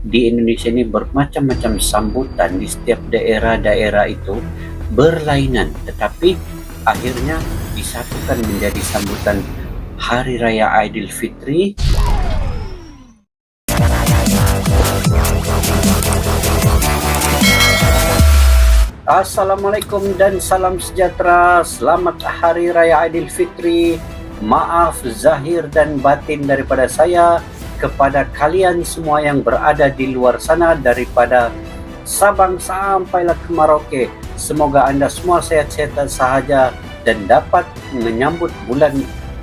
di Indonesia ini bermacam-macam sambutan di setiap daerah-daerah itu berlainan, tetapi akhirnya disatukan menjadi sambutan Hari Raya Aidilfitri. Assalamualaikum dan salam sejahtera. Selamat Hari Raya Aidilfitri. Maaf zahir dan batin daripada saya kepada kalian semua yang berada di luar sana, daripada Sabang sampailah ke Merauke. Semoga Anda semua sehat-sehat sahaja dan dapat menyambut bulan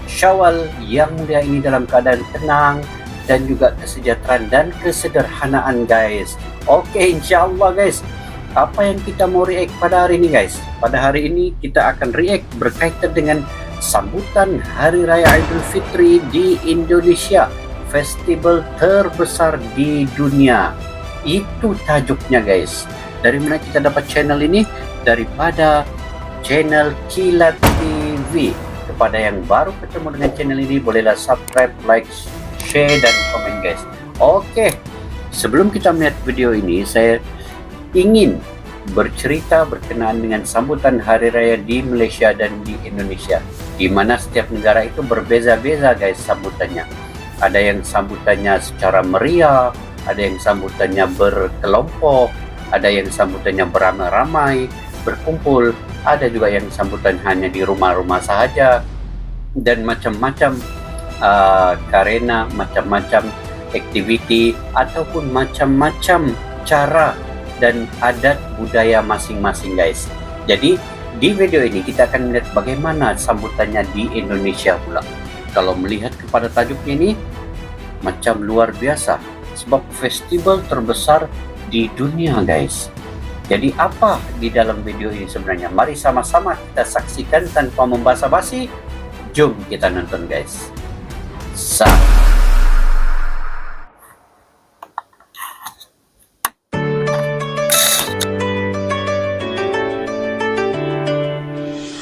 Syawal yang mulia ini dalam keadaan tenang dan juga kesejahteraan dan kesederhanaan, guys. Oke, insyaallah guys. Apa yang kita mau react pada hari ini, guys? Pada hari ini kita akan react berkaitan dengan sambutan Hari Raya Aidilfitri di Indonesia, festival terbesar di dunia. Itu tajuknya, guys. Dari mana kita dapat channel ini? Daripada channel Kilat TV. Kepada yang baru ketemu dengan channel ini, bolehlah subscribe, like, share, dan komen, guys. Oke, sebelum kita melihat video ini, saya ingin bercerita berkenaan dengan sambutan Hari Raya di Malaysia dan di Indonesia, di mana setiap negara itu berbeza-beza, guys, sambutannya. Ada yang sambutannya secara meriah, ada yang sambutannya berkelompok, ada yang sambutannya beramai-ramai, berkumpul, ada juga yang sambutan hanya di rumah-rumah sahaja, dan macam-macam karena macam-macam aktiviti ataupun macam-macam cara dan adat budaya masing-masing, guys. Jadi di video ini kita akan melihat bagaimana sambutannya di Indonesia pula. Kalau melihat kepada tajuknya ini macam luar biasa, sebab festival terbesar di dunia, guys. Jadi apa di dalam video ini sebenarnya? Mari sama-sama kita saksikan tanpa membasa-basi. Jom kita nonton, guys.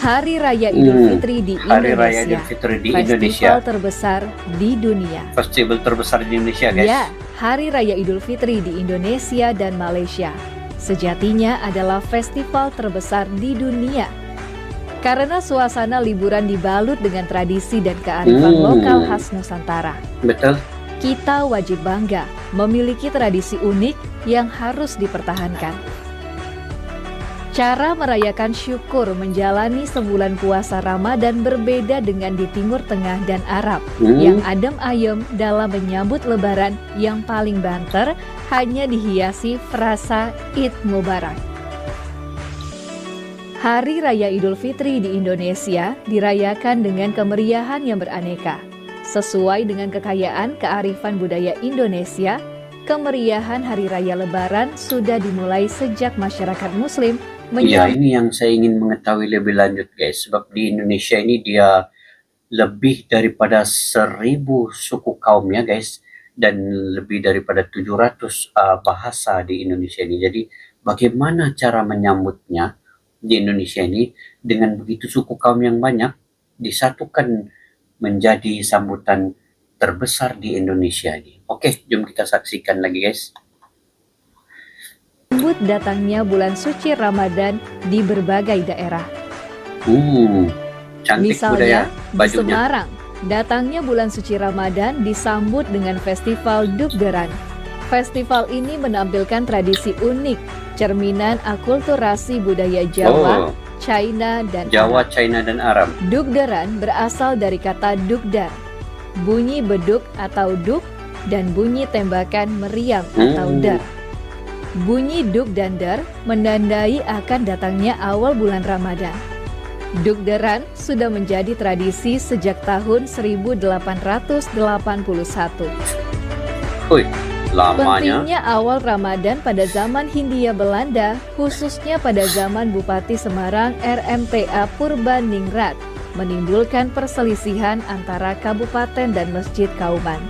Hari Raya Idul Fitri di Indonesia. Hari Raya Idul Fitri di Indonesia. Festival terbesar di dunia. Festival terbesar di Indonesia, guys. Ya, Hari Raya Idul Fitri di Indonesia dan Malaysia sejatinya adalah festival terbesar di dunia. Karena suasana liburan dibalut dengan tradisi dan kearifan lokal khas Nusantara. Betul. Kita wajib bangga memiliki tradisi unik yang harus dipertahankan. Cara merayakan syukur menjalani sebulan puasa Ramadan berbeda dengan di Timur Tengah dan Arab yang adem ayem dalam menyambut Lebaran yang paling banter hanya dihiasi frasa Id Mubarak. Hari Raya Idul Fitri di Indonesia dirayakan dengan kemeriahan yang beraneka. Sesuai dengan kekayaan kearifan budaya Indonesia, kemeriahan Hari Raya Lebaran sudah dimulai sejak masyarakat Muslim. Ya, ini yang saya ingin mengetahui lebih lanjut, guys. Sebab di Indonesia ini dia lebih daripada 1000 suku kaumnya, guys. Dan lebih daripada 700 bahasa di Indonesia ini. Jadi bagaimana cara menyambutnya di Indonesia ini dengan begitu suku kaum yang banyak disatukan menjadi sambutan terbesar di Indonesia ini. Oke, jom kita saksikan lagi, guys. Menyambut datangnya bulan suci Ramadan di berbagai daerah. Cantik. Misalnya budaya di bajunya. Semarang, datangnya bulan suci Ramadan disambut dengan festival Dugderan. Festival ini menampilkan tradisi unik, cerminan akulturasi budaya Jawa, China, dan Jawa, Arab. China, dan Arab. Dugderan berasal dari kata dugdar, bunyi beduk atau duk, dan bunyi tembakan meriam atau dar. Bunyi duk dan dar menandai akan datangnya awal bulan Ramadan. Dugderan sudah menjadi tradisi sejak tahun 1881. Lamanya. Pentingnya awal Ramadan pada zaman Hindia Belanda, khususnya pada zaman Bupati Semarang RMTA Purbaningrat, menimbulkan perselisihan antara kabupaten dan Masjid Kauman.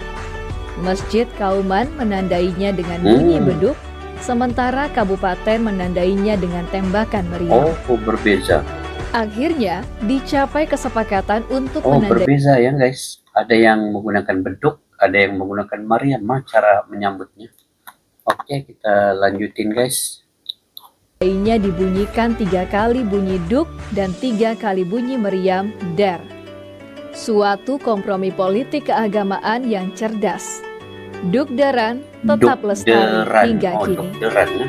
Masjid Kauman menandainya dengan bunyi beduk, sementara kabupaten menandainya dengan tembakan meriam. Berbeza. Akhirnya dicapai kesepakatan untuk menandai. Berbeza ya, guys. Ada yang menggunakan beduk, ada yang menggunakan meriam cara menyambutnya. Oke, kita lanjutin guys. Lainnya dibunyikan 3 kali bunyi duk dan 3 kali bunyi meriam der. Suatu kompromi politik keagamaan yang cerdas. Dukderan tetap lestari hingga kini. Dukderan, ya.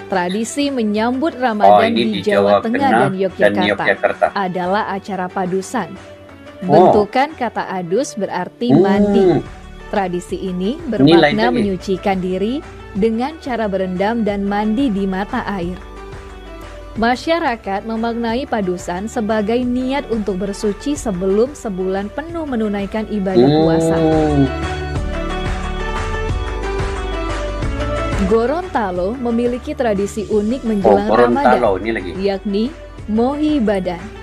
Tradisi menyambut Ramadan di Jawa Tengah dan Yogyakarta adalah acara padusan. Bentukan kata adus berarti mandi. Tradisi ini bermakna menyucikan diri dengan cara berendam dan mandi di mata air. Masyarakat memaknai padusan sebagai niat untuk bersuci sebelum sebulan penuh menunaikan ibadah puasa. Gorontalo memiliki tradisi unik menjelang Ramadan, yakni Mohi Badan.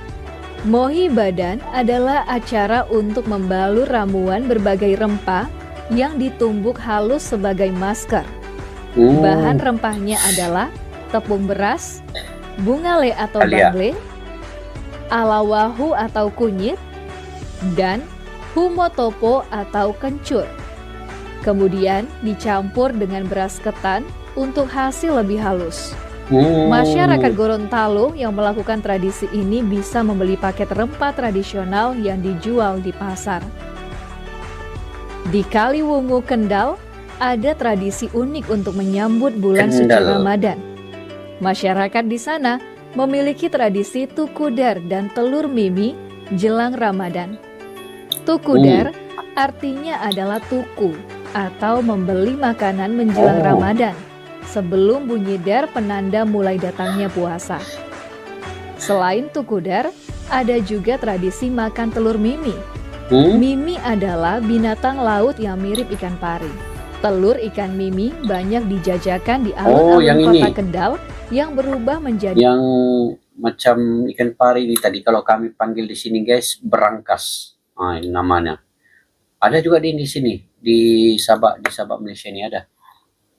Mohi Badan adalah acara untuk membalur ramuan berbagai rempah yang ditumbuk halus sebagai masker. Bahan rempahnya adalah tepung beras, bungale atau bangle, alawahu atau kunyit, dan humotopo atau kencur. Kemudian dicampur dengan beras ketan untuk hasil lebih halus. Masyarakat Gorontalo yang melakukan tradisi ini bisa membeli paket rempah tradisional yang dijual di pasar. Di Kaliwungu, Kendal, ada tradisi unik untuk menyambut bulan suci Ramadan. Masyarakat di sana memiliki tradisi tukudar dan telur mimi jelang Ramadan. Tukudar artinya adalah tuku atau membeli makanan menjelang Ramadan sebelum bunyi dar penanda mulai datangnya puasa. Selain tukudar, ada juga tradisi makan telur mimi. Mimi adalah binatang laut yang mirip ikan pari. Telur ikan mimi banyak dijajakan di alun-alun kota Kendal yang berubah menjadi yang macam ikan pari ini tadi kalau kami panggil di sini guys, berangkas. Ini namanya. Ada juga di sini di Sabak Malaysia ini ada.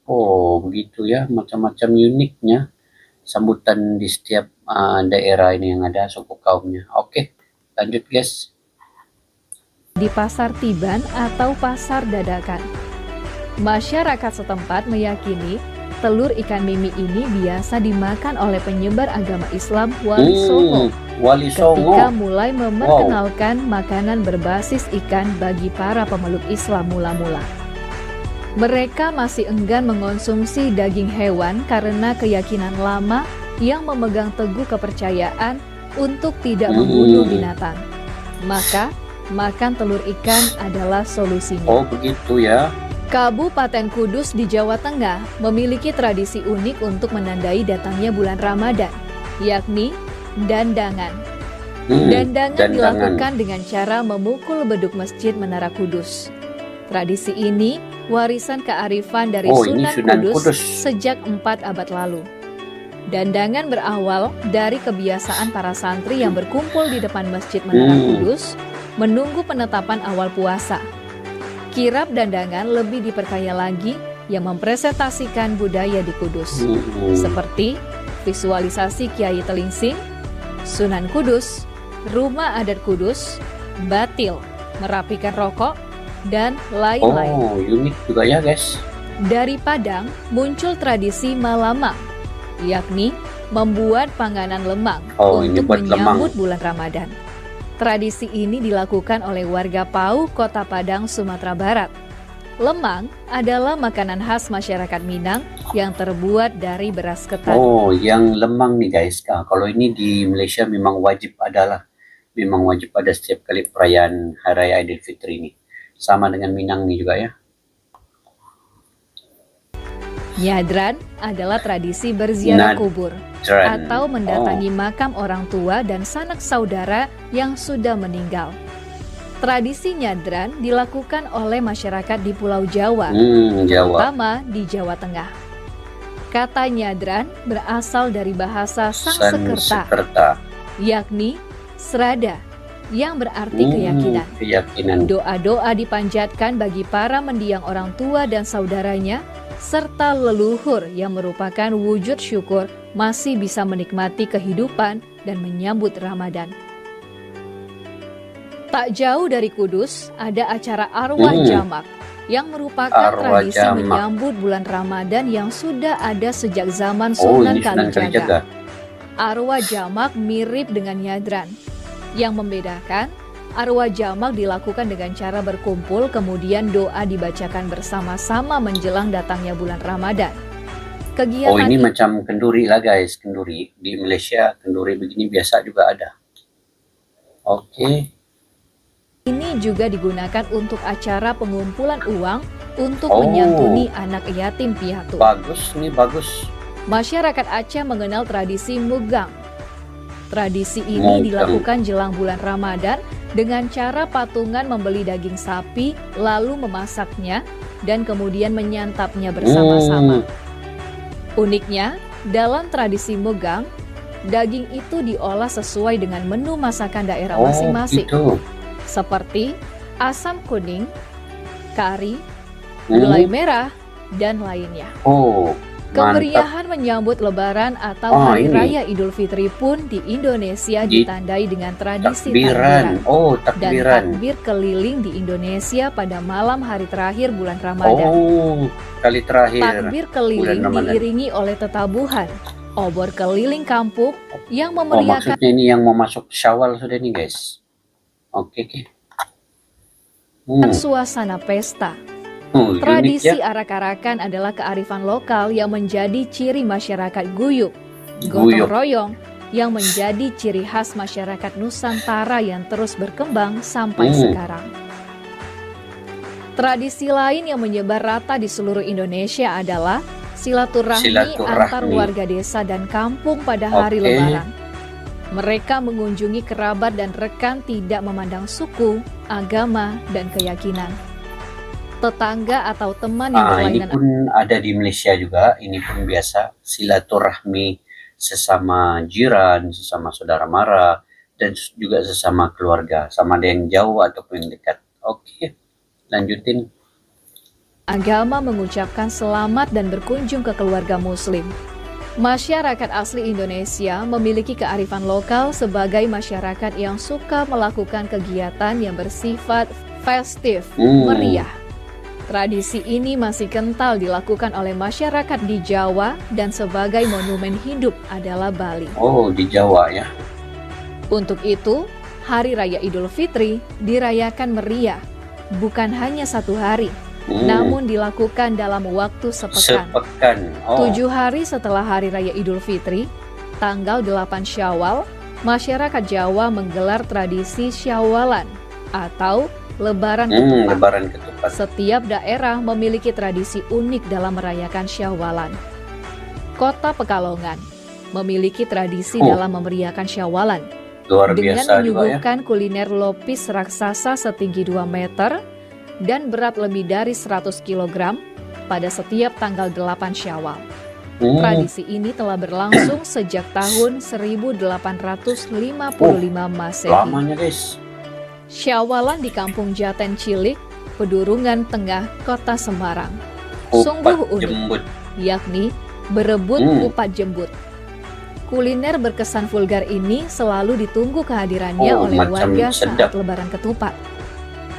Oh, begitu ya, macam-macam uniknya sambutan di setiap daerah ini yang ada suku kaumnya. Oke, lanjut guys. Di Pasar Tiban atau Pasar Dadakan. Masyarakat setempat meyakini telur ikan mimi ini biasa dimakan oleh penyebar agama Islam Wali Songo. Ketika mulai memperkenalkan makanan berbasis ikan bagi para pemeluk Islam mula-mula. Mereka masih enggan mengonsumsi daging hewan karena keyakinan lama yang memegang teguh kepercayaan untuk tidak membunuh binatang. Maka, makan telur ikan adalah solusinya. Oh, begitu ya. Kabupaten Kudus di Jawa Tengah memiliki tradisi unik untuk menandai datangnya bulan Ramadan, yakni dandangan. Dandangan dilakukan dengan cara memukul beduk Masjid Menara Kudus. Tradisi ini warisan kearifan dari Sunan Kudus sejak 4 abad lalu. Dandangan berawal dari kebiasaan para santri yang berkumpul di depan Masjid Menara Kudus menunggu penetapan awal puasa. Kirab dandangan lebih diperkaya lagi yang mempresentasikan budaya di Kudus, seperti visualisasi Kiai Telingsing, Sunan Kudus, Rumah Adat Kudus, Batil, merapikan rokok, dan lain-lain. Oh, unik juga ya guys. Dari Padang muncul tradisi malamang, yakni membuat panganan lemang untuk menyambut bulan Ramadan. Tradisi ini dilakukan oleh warga Pau, Kota Padang, Sumatera Barat. Lemang adalah makanan khas masyarakat Minang yang terbuat dari beras ketan. Oh, yang lemang nih guys. Kalau ini di Malaysia memang wajib ada setiap kali perayaan Hari Raya Idul Fitri ini. Sama dengan Minang nih juga ya. Nyadran adalah tradisi berziarah kubur atau mendatangi makam orang tua dan sanak saudara yang sudah meninggal. Tradisi nyadran dilakukan oleh masyarakat di Pulau Jawa, terutama di Jawa Tengah. Kata nyadran berasal dari bahasa Sanskerta, yakni serada, yang berarti keyakinan. Doa-doa dipanjatkan bagi para mendiang orang tua dan saudaranya, serta leluhur yang merupakan wujud syukur masih bisa menikmati kehidupan dan menyambut Ramadan. Tak jauh dari Kudus ada acara arwah jamak yang merupakan Arwah tradisi jamak. menyambut bulan Ramadan yang sudah ada sejak zaman Oh, Sunan ini Sunan Kalijaga. Kalijaga. Arwah jamak mirip dengan nyadran. Yang membedakan, arwah jamak dilakukan dengan cara berkumpul, kemudian doa dibacakan bersama-sama menjelang datangnya bulan Ramadan. Kegiatan Oh, ini macam kenduri lah guys, kenduri. Di Malaysia kenduri begini biasa juga ada. Oke. ini juga digunakan untuk acara pengumpulan uang untuk Oh. menyantuni anak yatim piatu. Bagus nih, bagus. Masyarakat Aceh mengenal tradisi mugang. Tradisi ini Mugang. dilakukan jelang bulan Ramadan dengan cara patungan membeli daging sapi, lalu memasaknya, dan kemudian menyantapnya bersama-sama. Uniknya, dalam tradisi mugang, daging itu diolah sesuai dengan menu masakan daerah Oh, masing-masing, gitu. seperti asam kuning, kari, Hmm. gulai merah, dan lainnya. Oh, mantap. Kemeriahan menyambut Lebaran atau Oh, Hari ini. Raya Idul Fitri pun di Indonesia Di- ditandai dengan tradisi Takbiran. takbiran Oh, dan takbiran. takbir keliling di Indonesia pada malam hari terakhir bulan Ramadan. Oh, kali terakhir. Takbir keliling bulan Ramadan. diiringi oleh tetabuhan, obor keliling kampung yang Oh, memeriahkan maksudnya ini yang mau masuk Syawal sudah nih guys. Oke, oke. suasana pesta. Unik Tradisi ya. arak-arakan adalah kearifan lokal yang menjadi ciri masyarakat guyup, gotong Guyup. royong, yang menjadi ciri khas masyarakat Nusantara yang terus berkembang sampai sekarang. Tradisi lain yang menyebar rata di seluruh Indonesia adalah silaturahmi antar warga desa dan kampung pada hari Oke. Lebaran. Mereka mengunjungi kerabat dan rekan tidak memandang suku, agama, dan keyakinan. Tetangga atau teman yang Ini berlainan pun ada di Malaysia juga. Ini pun biasa silaturahmi sesama jiran, sesama saudara mara, dan juga sesama keluarga, sama ada yang jauh ataupun yang dekat. Oke, lanjutin. agama mengucapkan selamat dan berkunjung ke keluarga muslim. Masyarakat asli Indonesia memiliki kearifan lokal sebagai masyarakat yang suka melakukan kegiatan yang bersifat festif, meriah. Tradisi ini masih kental dilakukan oleh masyarakat di Jawa dan sebagai monumen hidup adalah Bali. Oh, di Jawa ya. Untuk itu, Hari Raya Idul Fitri dirayakan meriah, bukan hanya satu hari, namun dilakukan dalam waktu sepekan. Oh. 7 hari setelah Hari Raya Idul Fitri, tanggal 8 Syawal, masyarakat Jawa menggelar tradisi Syawalan atau Lebaran Ketupat. Lebaran Ketupat. Setiap daerah memiliki tradisi unik dalam merayakan Syawalan. Kota Pekalongan memiliki tradisi dalam memeriahkan Syawalan Luar dengan biasa juga ya. menyuguhkan kuliner lopis raksasa setinggi 2 meter dan berat lebih dari 100 kg pada setiap tanggal 8 Syawal. Tradisi ini telah berlangsung sejak tahun 1855 Masehi. Lamanya guys. Syawalan di Kampung Jaten Cilik, Pedurungan Tengah, Kota Semarang. Kupat Sungguh unik, jembut. yakni berebut kupat jembut. Kuliner berkesan vulgar ini selalu ditunggu kehadirannya oleh macam warga sedap. saat Lebaran Ketupat.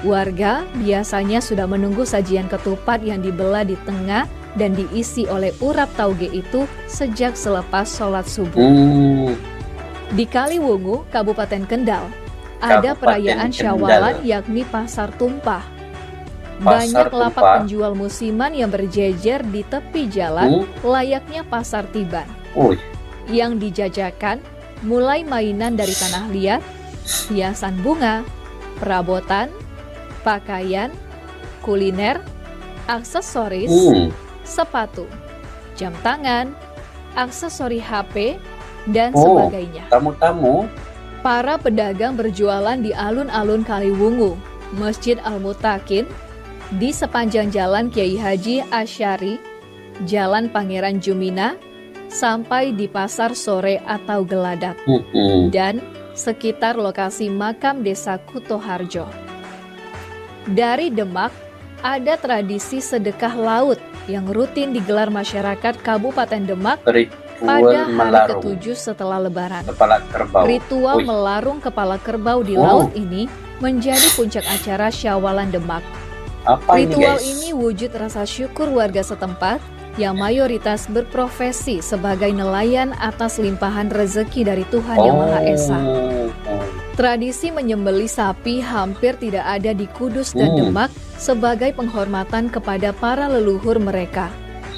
Warga biasanya sudah menunggu sajian ketupat yang dibelah di tengah dan diisi oleh urap tauge itu sejak selepas sholat subuh. Di Kaliwungu, Kabupaten Kendal, ada Kabupaten perayaan Kendal. Syawalan yakni Pasar Tumpah. Banyak lapak penjual musiman yang berjejer di tepi jalan layaknya pasar tiban. Yang dijajakan mulai mainan dari tanah liat, hiasan bunga, perabotan, pakaian, kuliner, aksesoris, sepatu, jam tangan, aksesori HP, dan sebagainya. Tamu-tamu. Para pedagang berjualan di alun-alun Kaliwungu, Masjid Al-Mutakin, di sepanjang Jalan Kiai Haji Asyari, Jalan Pangeran Jumina, sampai di Pasar Sore atau Geladak, dan sekitar lokasi makam Desa Kutoharjo. Dari Demak, ada tradisi sedekah laut yang rutin digelar masyarakat Kabupaten Demak pada hari ke-7 setelah Lebaran. Kepala kerbau. Ritual melarung kepala kerbau di laut ini menjadi puncak acara Syawalan Demak. Apa Ritual guys? ini wujud rasa syukur warga setempat yang mayoritas berprofesi sebagai nelayan atas limpahan rezeki dari Tuhan Yang Maha Esa. Tradisi menyembelih sapi hampir tidak ada di Kudus dan Demak sebagai penghormatan kepada para leluhur mereka,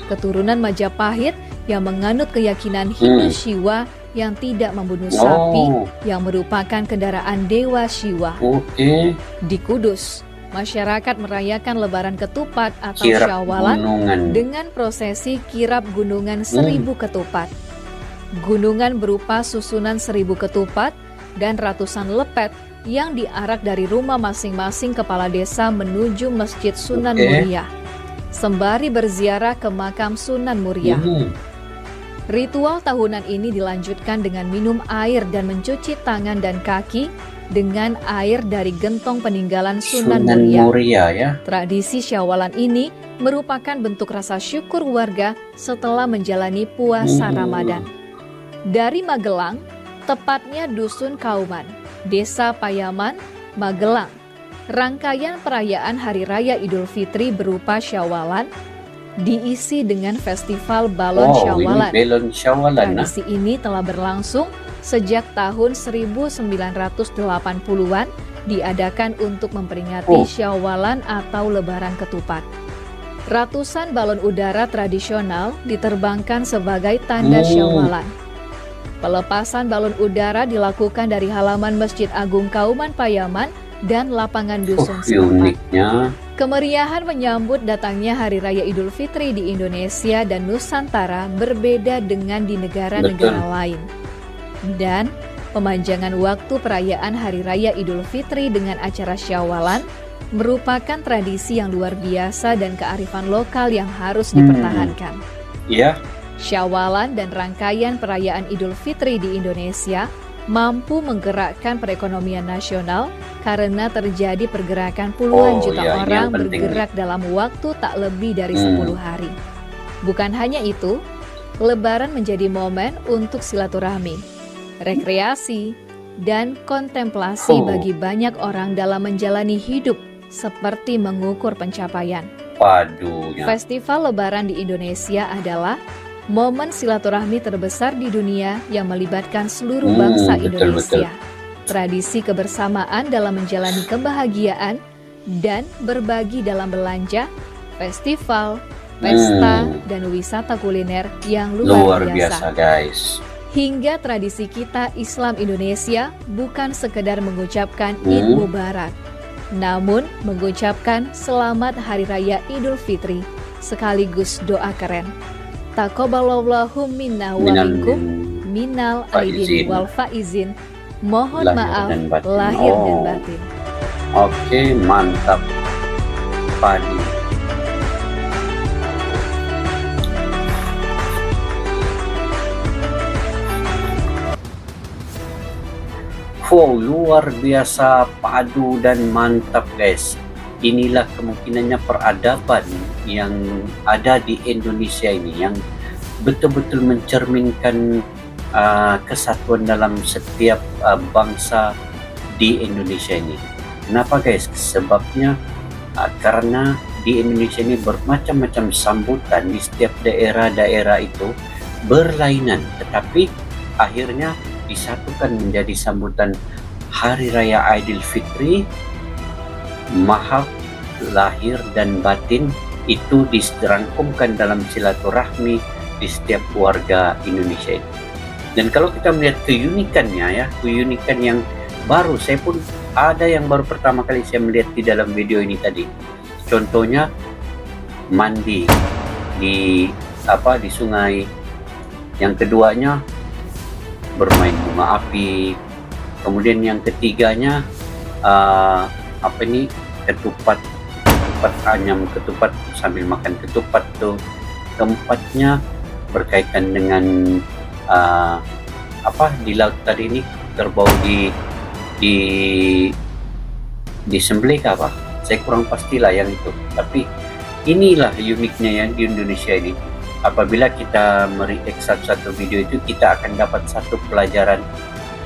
keturunan Majapahit yang menganut keyakinan Hindu Shiva yang tidak membunuh sapi yang merupakan kendaraan Dewa Shiva. Di Kudus, masyarakat merayakan Lebaran Ketupat atau Kirap Syawalan gunungan. dengan prosesi kirap gunungan 1000 ketupat. Gunungan berupa susunan 1000 ketupat dan ratusan lepet yang diarak dari rumah masing-masing kepala desa menuju Masjid Sunan Muria, sembari berziarah ke makam Sunan Muria. Ritual tahunan ini dilanjutkan dengan minum air dan mencuci tangan dan kaki dengan air dari gentong peninggalan Sunan Muria. Ya. Tradisi Syawalan ini merupakan bentuk rasa syukur warga setelah menjalani puasa Ramadan. Dari Magelang, tepatnya Dusun Kauman, Desa Payaman, Magelang, rangkaian perayaan Hari Raya Idul Fitri berupa Syawalan diisi dengan festival balon Syawalan. Balon Syawalan. Tradisi ini telah berlangsung sejak tahun 1980-an, diadakan untuk memperingati Syawalan atau Lebaran Ketupat. Ratusan balon udara tradisional diterbangkan sebagai tanda Syawalan. Pelepasan balon udara dilakukan dari halaman Masjid Agung Kauman Payaman dan lapangan dusun setempat. Uniknya. Kemeriahan menyambut datangnya Hari Raya Idul Fitri di Indonesia dan Nusantara berbeda dengan di negara-negara lain. Dan pemanjangan waktu perayaan Hari Raya Idul Fitri dengan acara Syawalan merupakan tradisi yang luar biasa dan kearifan lokal yang harus dipertahankan. Syawalan dan rangkaian perayaan Idul Fitri di Indonesia mampu menggerakkan perekonomian nasional karena terjadi pergerakan puluhan juta orang bergerak dalam waktu tak lebih dari 10 hari. Bukan hanya itu, Lebaran menjadi momen untuk silaturahmi, rekreasi, dan kontemplasi bagi banyak orang dalam menjalani hidup seperti mengukur pencapaian. Festival Lebaran di Indonesia adalah momen silaturahmi terbesar di dunia yang melibatkan seluruh bangsa Indonesia. Tradisi kebersamaan dalam menjalani kebahagiaan dan berbagi dalam belanja, festival, pesta, dan wisata kuliner yang luar biasa. Guys. Hingga tradisi kita Islam Indonesia bukan sekedar mengucapkan Id Mubarak, namun mengucapkan Selamat Hari Raya Idul Fitri sekaligus doa keren. Taqabbalallahu minna wa minkum minal aidin wal faizin. Mohon maaf lahir dan batin. Oke, mantap. Padi. Luar biasa padu dan mantap guys. Inilah kemungkinannya peradaban yang ada di Indonesia ini yang betul-betul mencerminkan kesatuan dalam setiap bangsa di Indonesia ini. Kenapa guys? Sebabnya karena di Indonesia ini bermacam-macam sambutan di setiap daerah-daerah itu berlainan, tetapi akhirnya disatukan menjadi sambutan Hari Raya Idul Fitri. Maaf lahir dan batin itu dirangkumkan dalam silaturahmi di setiap warga Indonesia ini. Dan kalau kita melihat keunikannya keunikan yang baru, saya pun ada yang baru pertama kali saya melihat di dalam video ini tadi. Contohnya mandi di sungai. Yang keduanya bermain bunga api. Kemudian yang ketiganya ketupat anyam, ketupat sambil makan ketupat tuh. Keempatnya berkaitan dengan di laut tadi ini kerbau disembelih apa? Saya kurang pastilah yang itu. Tapi inilah uniknya ya di Indonesia ini. Apabila kita mereact satu video itu, kita akan dapat satu pelajaran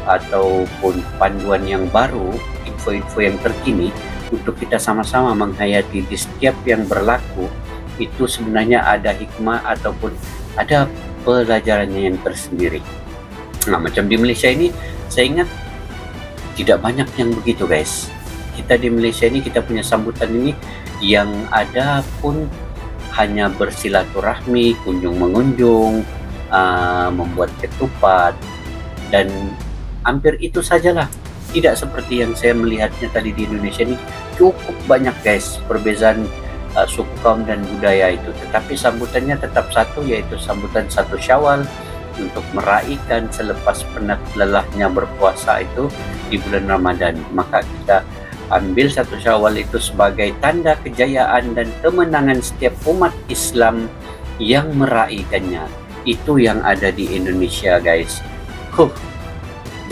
ataupun panduan yang baru, info-info yang terkini untuk kita sama-sama menghayati di setiap yang berlaku itu sebenarnya ada hikmah ataupun ada pelajarannya yang tersendiri. Nah, macam di Malaysia ini saya ingat tidak banyak yang begitu guys. Kita di Malaysia ini kita punya sambutan ini yang ada pun hanya bersilaturahmi, kunjung mengunjung, membuat ketupat, dan hampir itu sajalah. Tidak seperti yang saya melihatnya tadi di Indonesia ini, cukup banyak guys perbezaan suku kaum dan budaya itu. Tetapi sambutannya tetap satu, yaitu sambutan 1 Syawal untuk meraihkan selepas penat lelahnya berpuasa itu di bulan Ramadan. Maka kita ambil 1 Syawal itu sebagai tanda kejayaan dan kemenangan setiap umat Islam yang meraihkannya. Itu yang ada di Indonesia guys.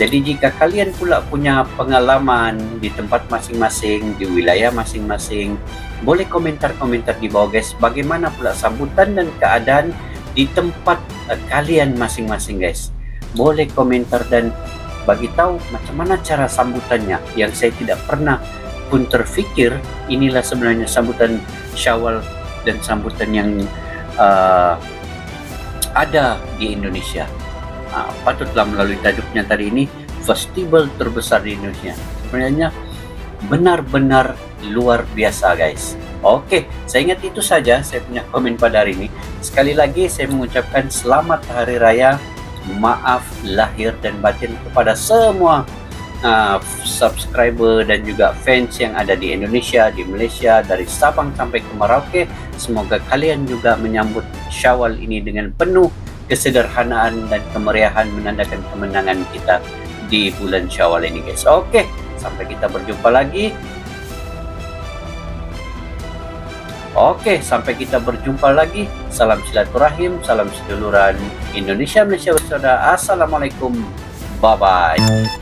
Jadi jika kalian pula punya pengalaman di tempat masing-masing, di wilayah masing-masing, boleh komentar-komentar di bawah guys. Bagaimana pula sambutan dan keadaan di tempat kalian masing-masing guys. Boleh komentar dan bagi tahu macam mana cara sambutannya, yang saya tidak pernah pun terfikir inilah sebenarnya sambutan Syawal dan sambutan yang ada di Indonesia. Patutlah melalui tajuknya tadi ini, festival terbesar di Indonesia. Sebenarnya benar-benar luar biasa guys. Oke, saya ingat itu saja saya punya komen pada hari ini. Sekali lagi saya mengucapkan selamat Hari Raya, maaf lahir dan batin kepada semua subscriber dan juga fans yang ada di Indonesia, di Malaysia, dari Sabang sampai ke Merauke. Semoga kalian juga menyambut Syawal ini dengan penuh kesederhanaan dan kemeriahan, menandakan kemenangan kita di bulan Syawal ini guys. Oke, sampai kita berjumpa lagi. Salam silaturahim, salam seduluran, Indonesia Malaysia bersaudara. Assalamualaikum, bye bye.